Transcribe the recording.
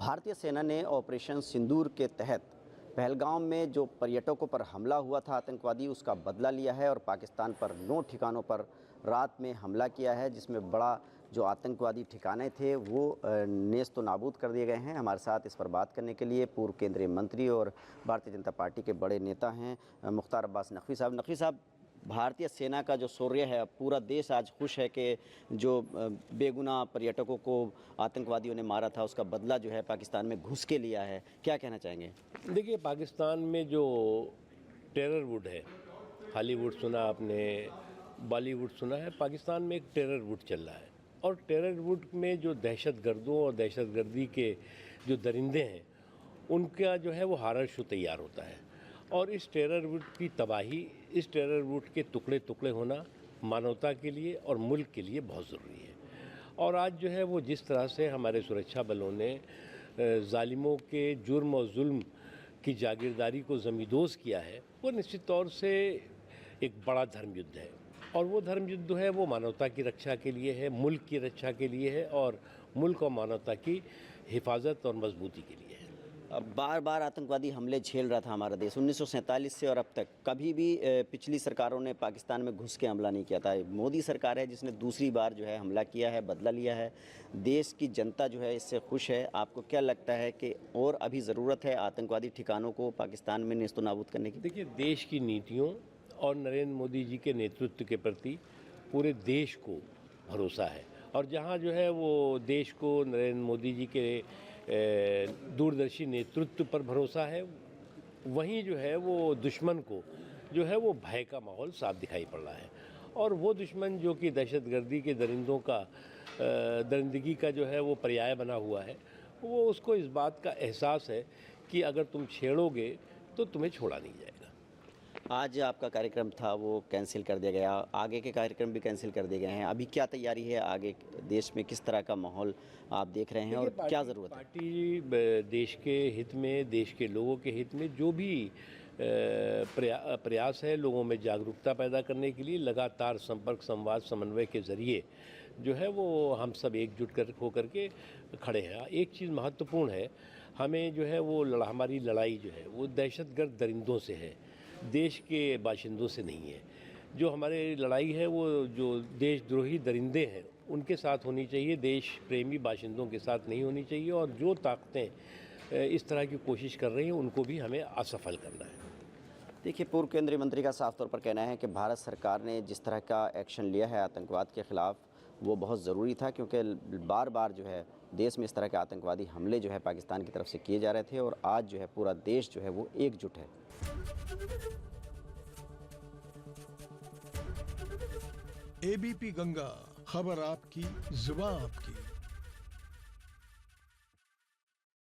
भारतीय सेना ने ऑपरेशन सिंदूर के तहत पहलगाम में जो पर्यटकों पर हमला हुआ था आतंकवादी, उसका बदला लिया है और पाकिस्तान पर 9 ठिकानों पर रात में हमला किया है, जिसमें बड़ा जो आतंकवादी ठिकाने थे वो नेस्त नाबूद कर दिए गए हैं। हमारे साथ इस पर बात करने के लिए पूर्व केंद्रीय मंत्री और भारतीय जनता पार्टी के बड़े नेता हैं मुख्तार अब्बास नकवी साहब। नकवी साहब, भारतीय सेना का जो शौर्य है, पूरा देश आज खुश है कि जो बेगुनाह पर्यटकों को आतंकवादियों ने मारा था उसका बदला जो है पाकिस्तान में घुस के लिया है। क्या कहना चाहेंगे? देखिए, पाकिस्तान में जो टेररवुड है, हॉलीवुड सुना आपने, बॉलीवुड सुना है, पाकिस्तान में एक टेररवुड चल रहा है। और टेररवुड में जो दहशतगर्दों और दहशतगर्दी के जो दरिंदे हैं, उनका जो है वो हारर शो तैयार होता है। और इस टेररवुड की तबाही, इस टेररवुड के टुकड़े टुकड़े होना मानवता के लिए और मुल्क के लिए बहुत ज़रूरी है। और आज जो है वो जिस तरह से हमारे सुरक्षा बलों ने जालिमों के जुर्म और जुल्म की जागीरदारी को ज़मींदोज़ किया है, वो निश्चित तौर से एक बड़ा धर्म युद्ध है। और वो धर्म युद्ध है वो मानवता की रक्षा के लिए है, मुल्क की रक्षा के लिए है और मुल्क और मानवता की हिफाजत और मजबूती के लिए है। बार बार आतंकवादी हमले झेल रहा था हमारा देश 1947 से और अब तक। कभी भी पिछली सरकारों ने पाकिस्तान में घुस के हमला नहीं किया था। मोदी सरकार है जिसने दूसरी बार जो है हमला किया है, बदला लिया है। देश की जनता जो है इससे खुश है। आपको क्या लगता है कि और अभी ज़रूरत है आतंकवादी ठिकानों को पाकिस्तान में नेस्तो नाबूद करने की? देखिए, देश की नीतियों और नरेंद्र मोदी जी के नेतृत्व के प्रति पूरे देश को भरोसा है। और जहाँ जो है वो देश को नरेंद्र मोदी जी के दूरदर्शी नेतृत्व पर भरोसा है, वहीं जो है वो दुश्मन को जो है वो भय का माहौल साफ दिखाई पड़ रहा है। और वो दुश्मन जो कि दहशतगर्दी के दरिंदों का दरिंदगी का जो है वो पर्याय बना हुआ है, वो उसको इस बात का एहसास है कि अगर तुम छेड़ोगे तो तुम्हें छोड़ा नहीं जाएगा। आज आपका कार्यक्रम था वो कैंसिल कर दिया गया, आगे के कार्यक्रम भी कैंसिल कर दिए गए हैं। अभी क्या तैयारी है? आगे देश में किस तरह का माहौल आप देख रहे हैं और क्या ज़रूरत है? पार्टी देश के हित में, देश के लोगों के हित में जो भी प्रयास है लोगों में जागरूकता पैदा करने के लिए लगातार संपर्क, संवाद, समन्वय के ज़रिए जो है वो हम सब एकजुट होकर के खड़े हैं। एक चीज़ महत्वपूर्ण है, हमें जो है वो हमारी लड़ाई जो है वो दहशतगर्द दरिंदों से है, देश के बाशिंदों से नहीं है। जो हमारी लड़ाई है वो जो देशद्रोही दरिंदे हैं उनके साथ होनी चाहिए, देश प्रेमी बाशिंदों के साथ नहीं होनी चाहिए। और जो ताकतें इस तरह की कोशिश कर रही हैं उनको भी हमें असफल करना है। देखिए, पूर्व केंद्रीय मंत्री का साफ तौर पर कहना है कि भारत सरकार ने जिस तरह का एक्शन लिया है आतंकवाद के ख़िलाफ़ वो बहुत ज़रूरी था, क्योंकि बार बार जो है देश में इस तरह के आतंकवादी हमले जो है पाकिस्तान की तरफ से किए जा रहे थे और आज जो है पूरा देश जो है वो एकजुट है। एबीपी गंगा, खबर आपकी, जुबान आपकी।